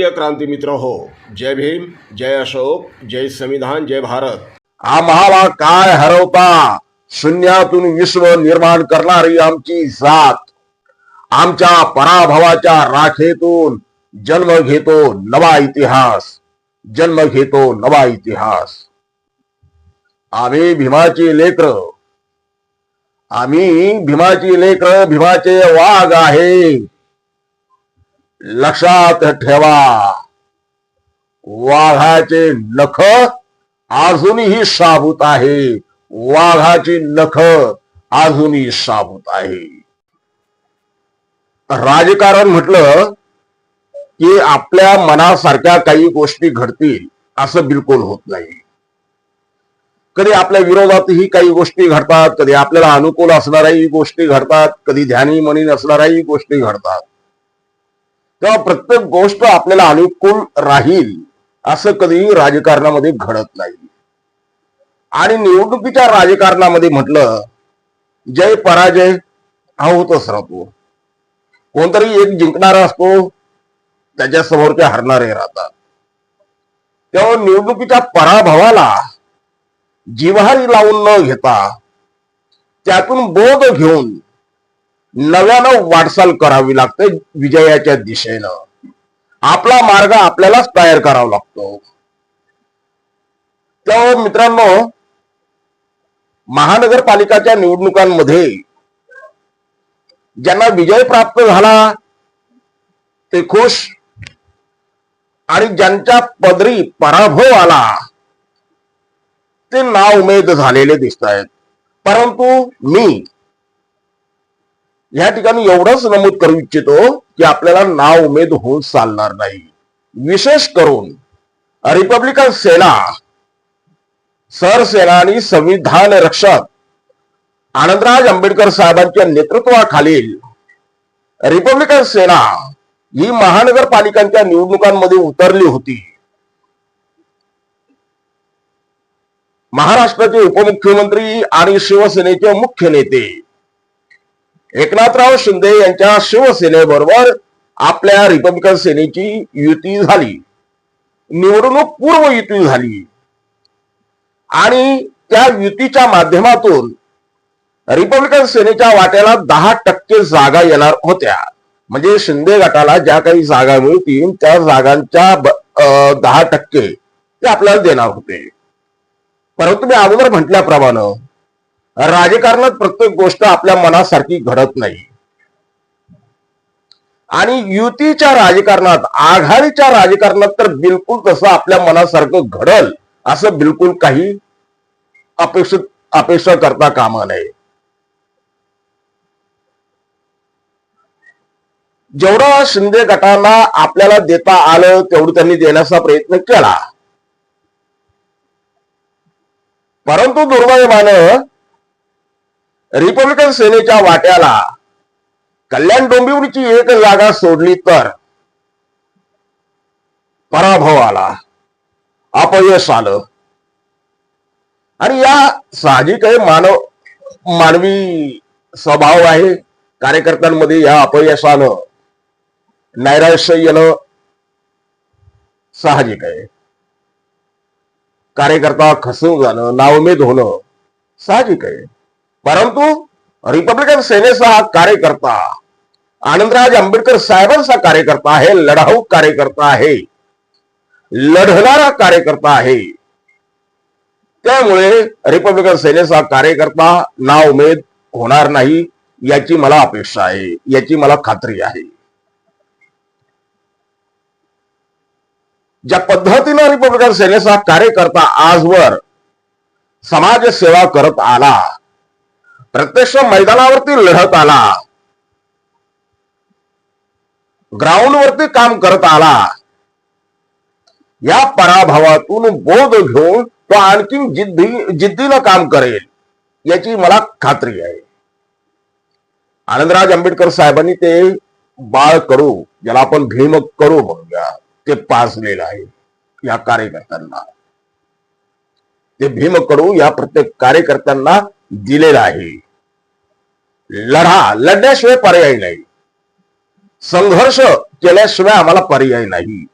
प्रिय क्रांती मित्र हो, जय भीम, जय अशोक, जय संविधान, जय भारत. आम्हाला काय हरवता, शून्यातून विश्व निर्माण करणारी आमची जात आमच्या पराभवाच्या राखेतून जन्म घेतो नवा इतिहास, जन्म घेतो नवा इतिहास. आम्ही भीमाची लेकर, आम्ही भीमाची लेकर, भीमाचे वाघ आहे. लक्षात ठेवा, वाघाचे नख अजूनही शाबूत आहे, वाघाची नख अजूनही शाबूत आहे. राजकारण म्हटलं की आपल्या मनासारख्या काही गोष्टी घडतील असं बिलकुल होत नाही. कधी आपल्या विरोधातही काही गोष्टी घडतात, कधी आपल्याला अनुकूल असणाऱ्याही गोष्टी घडतात, कधी ध्यानी मनी नसणाऱ्याही गोष्टी घडतात. तेव्हा प्रत्येक गोष्ट आपल्याला अनुकूल राहील असं कधी राजकारणामध्ये घडत नाही. आणि निवडणुकीच्या राजकारणामध्ये म्हटलं जय पराजय हा होतच राहतो. कोणतरी एक जिंकणारा असतो, त्याच्या समोरचे हरणारे राहतात. तेव्हा निवडणुकीच्या पराभवाला जिव्हारी लावून न घेता त्यातून बोध घेऊन नव्यानं वाटचाल करावी लागते. विजयाच्या दिशेनं आपला मार्ग आपल्यालाच तयार करावा लागतो. तेव्हा मित्रांनो, महानगरपालिकाच्या निवडणुकांमध्ये ज्यांना विजय प्राप्त झाला ते खुश, आणि ज्यांच्या पदरी पराभव आला ते नाउमेद झालेले दिसत आहेत. परंतु मी या ठिकाणी एवढंच नमूद करू इच्छितो की आपल्याला नाउमेद होऊन चालणार नाही. विशेष करून रिपब्लिकन सेना, सरसेनानी, संविधान रक्षक आनंदराज आंबेडकर साहेबांच्या नेतृत्वाखालील रिपब्लिकन सेना ही महानगरपालिकांच्या निवडणुकांमध्ये उतरली होती. महाराष्ट्राचे उपमुख्यमंत्री आणि शिवसेनेचे मुख्य नेते एकनाथराव शिंदे यांच्या शिवसेनेबरोबर आपल्या रिपब्लिकन सेनेची युती झाली, निवडणूक पूर्व युती झाली. आणि त्या युतीच्या माध्यमातून रिपब्लिकन सेनेच्या वाट्याला 10% जागा येणार होत्या. म्हणजे शिंदे गटाला ज्या काही जागा मिळतील त्या जागांच्या 10% ते आपल्याला देणार होते. परंतु मी अगोदर म्हटल्याप्रमाणे राजकारणात प्रत्येक गोष्ट आपल्या मनासारखी घडत नाही. आणि युतीच्या राजकारणात, आघाडीच्या राजकारणात तर बिलकुल तसं आपल्या मनासारखं घडल असं बिलकुल काही अपेक्षा करता कामा नये. जेवढं शिंदे गटाला आपल्याला देता आलं तेवढं त्यांनी देण्याचा प्रयत्न केला. परंतु दुर्दैवानं रिपब्लिकन सेनेच्या वाट्याला कल्याण डोंबिवलीची एक जागा सोडली तर पराभव आला, अपयश आलं. आणि या साहजिक आहे, मानवी स्वभाव आहे. कार्यकर्त्यांमध्ये या अपयशानं नैराश्य येणं साहजिक आहे. कार्यकर्ता खचून जाणं, नाउमेद होणं साहजिक आहे. परंतु रिपब्लिकन सेनेचा हा कार्यकर्ता, आनंदराज आंबेडकर साहेबांचा कार्यकर्ता आहे, लढाऊ कार्यकर्ता आहे, लढणारा कार्यकर्ता आहे. त्यामुळे रिपब्लिकन सेनेचा कार्यकर्ता नाउमेद होणार नाही याची मला अपेक्षा आहे, याची मला खात्री आहे. ज्या पद्धतीने रिपब्लिकन सेनेचा कार्यकर्ता आजवर समाजसेवा करत आला, प्रत्यक्ष मैदानावरती लढत आला, ग्राउंडवरती काम करत आला, या पराभवातून बोध घेऊन तो आणखी जिद्दीनं काम करेल याची मला खात्री आहे. आनंदराज आंबेडकर साहेबांनी ते बाळ कडू, ज्याला आपण भीम कडू म्हणूया, ते पाजलेलं आहे या कार्यकर्त्यांना. ते भीम कडू या प्रत्येक कार्यकर्त्यांना दिलेलं आहे. लढण्याशिवाय पर्याय नाही, संघर्ष केल्याशिवाय आम्हाला पर्याय नाही.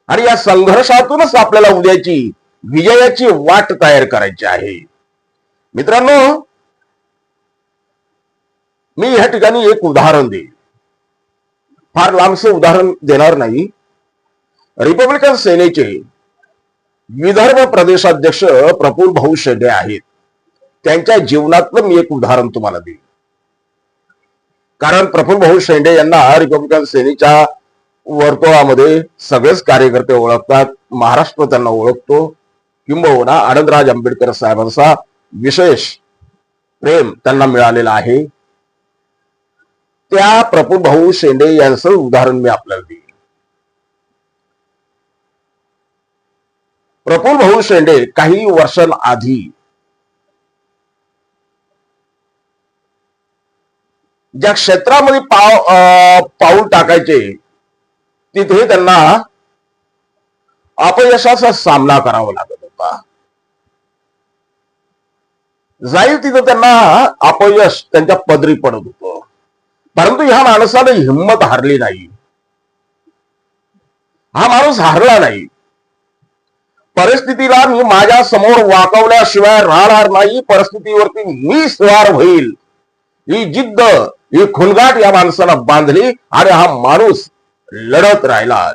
आणि या संघर्षातूनच आपल्याला उद्याची विजयाची वाट तयार करायची आहे. मित्रांनो, मी या ठिकाणी एक उदाहरण देईन, फार लांबचं उदाहरण देणार नाही. रिपब्लिकन सेनेचे विदर्भ प्रदेशाध्यक्ष प्रफुल्ल भाऊ शेंडे आहेत. त्यांच्या जीवनातलं मी एक उदाहरण तुम्हाला देईन. कारण प्रफुल्ल भाऊ शेंडे यांना रिपब्लिकन सेनेच्या वर्तुळामध्ये सगळेच कार्यकर्ते ओळखतात, महाराष्ट्र त्यांना ओळखतो. किंबहुना आनंदराज आंबेडकर साहेबांचा विशेष प्रेम त्यांना मिळालेला आहे. त्या प्रफुल्ल भाऊ शेंडे यांचं उदाहरण मी आपल्याला देईन. प्रफुल्ल भाऊ शेंडे काही वर्षांआधी ज्या क्षेत्रामध्ये पाऊल टाकायचे तिथे त्यांना अपयशाचा सामना करावा लागत होता. जाईल तिथं त्यांना अपयश त्यांच्या पदरी पडत होतं. परंतु ह्या माणसाने हिंमत हारली नाही. हा माणूस हारला नाही. परिस्थितीला मी माझ्या समोर वाकवल्याशिवाय राहणार नाही, परिस्थितीवरती मी स्वार होईल, ही जिद्द, ही खुणगाट या माणसानं बांधली आणि हा माणूस लढत राहिला.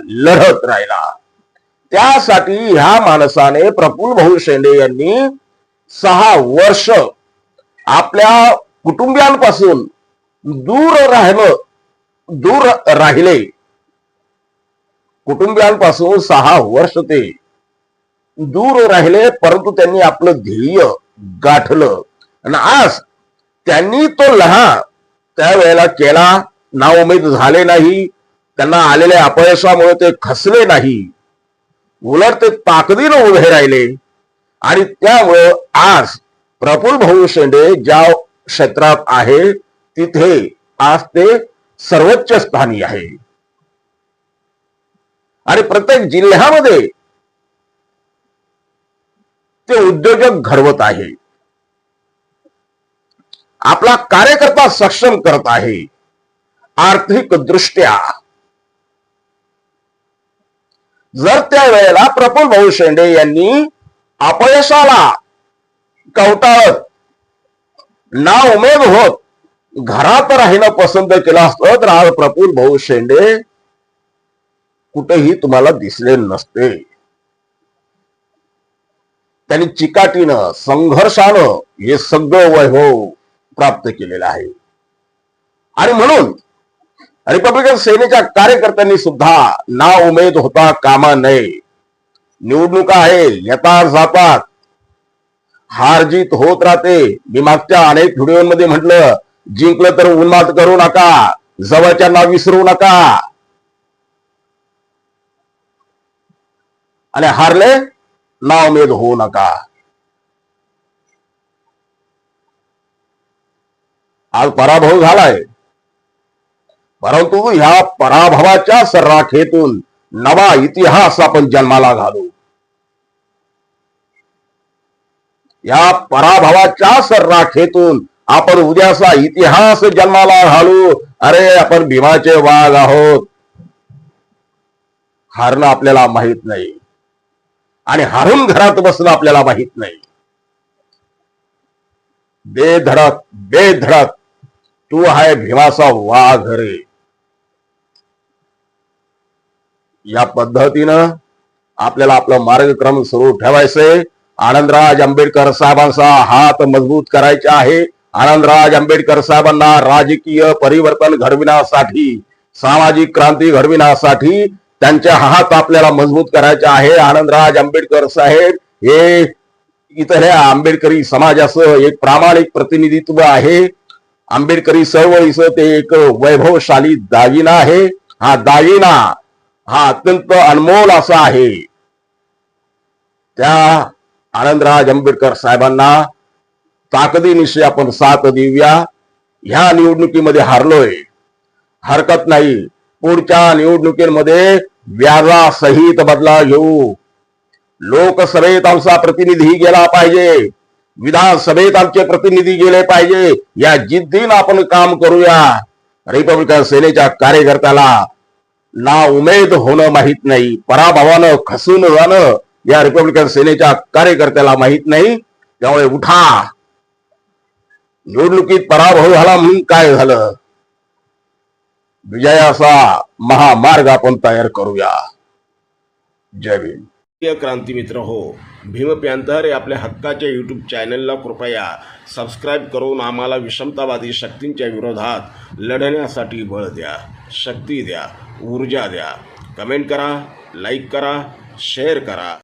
त्यासाठी ह्या माणसाने प्रफुल्ल भाऊ शेंडे यांनी 6 वर्ष आपल्या कुटुंबियांपासून दूर राहिले. कुटुंबियांपासून 6 वर्ष ते दूर राहिले, परंतु त्यांनी आपलं ध्येय गाठलं. आणि आज त्यांनी तो लढा त्यावेळेला केला. नाउमेद झाले नाही. त्यांना आलेल्या अपयशामुळे ते खचले नाही, उलट ते ताकदीनं उभे राहिले. आणि त्यामुळे आज प्रफुल्ल भाऊ शेंडे ज्या क्षेत्रात आहे तिथे आज ते सर्वोच्च स्थानी आहे. आणि प्रत्येक जिल्ह्यामध्ये ते उद्योजक घडवत आहे. आपला कार्यकर्ता सक्षम करत आहे. आर्थिक दृष्ट्या जर त्या वेळेला प्रफुल्ल भाऊ शेंडे यांनी अपयशाला कवटाळत नाउमेद होत घरात राहणं पसंत केलं असतं तर आज प्रफुल्ल भाऊ शेंडे कुठेही तुम्हाला दिसले नसते. त्यांनी चिकाटीनं, संघर्षानं हे सगळं वैभव प्राप्त केलेलं आहे. आणि म्हणून रिपब्लिकन सेनेच्या कार्यकर्त्यांनी सुद्धा नाउमेद होता कामा नये. निवडणुका आहे, येतात जातात, हार जीत होत राहते. मी मागच्या अनेक व्हिडिओमध्ये म्हटलं, जिंकलं तर उन्माद करू नका, जवळच्यांना विसरू नका, आणि हारले नाउमेद होऊ नका. आज पराभव झालाय, परंतु ह्या पराभवाच्या सर्राखेतून नवा इतिहास आपण जन्माला घालू. या पराभवाच्या सर्राखेतून आपण उद्याचा इतिहास जन्माला घालू. अरे, आपण भीमाचे वाघ आहोत. हारणं आपल्याला माहित नाही आणि हारून घरात बसणं आपल्याला माहित नाही. बेधडक तू आहे भीमाचा वाघ रे. या पद्धतीनं आपल्याला आपला मार्गक्रम सुरू ठेवायचंय. आनंदराज आंबेडकर साहेबांचा हात मजबूत करायचा आहे. आनंदराज आंबेडकर साहेबांना राजकीय परिवर्तन घडविण्यासाठी, सामाजिक क्रांती घडविण्यासाठी त्यांचे हात आपल्याला मजबूत करायचे आहे. आनंदराज आंबेडकर साहेब हे इथल्या आंबेडकरी समाजाचं एक प्रामाणिक प्रतिनिधित्व आहे. आंबेडकरी चळवळीचं ते एक वैभवशाली दागिना आहे. हा दागिना हा अत्यंत अनमोल असा आहे. त्या आनंदराज आंबेडकर साहेबांना ताकदीनिशी आपण साथ देऊया. ह्या निवडणुकीमध्ये हारलोय, हरकत नाही. पुढच्या निवडणुकीमध्ये व्याजासहित बदला घेऊ. लोकसभेत आमचा प्रतिनिधी गेला पाहिजे, विधानसभेत आमचे प्रतिनिधी गेले पाहिजे. या जिद्दीनं आपण काम करूया. रिपब्लिकन सेनेच्या कार्यकर्त्याला ना उमेद होणं माहीत नाही, पराभवानं खसून जाणं या रिपब्लिकन सेनेच्या कार्यकर्त्याला माहीत नाही. त्यामुळे उठा. निवडणुकीत पराभव झाला म्हणून काय झालं? विजयाचा महामार्ग आपण तयार करूया. जय भीम. प्रिय क्रांती मित्र हो, भीम पॅन्थर या आपल्या हक्काच्या यूट्यूब चॅनलला कृपया सबस्क्राईब करून आम्हाला विषमतावादी शक्तींच्या विरोधात लढण्यासाठी बळ द्या, शक्ती द्या, ऊर्जा द्या. कमेंट करा, लाईक करा, शेअर करा.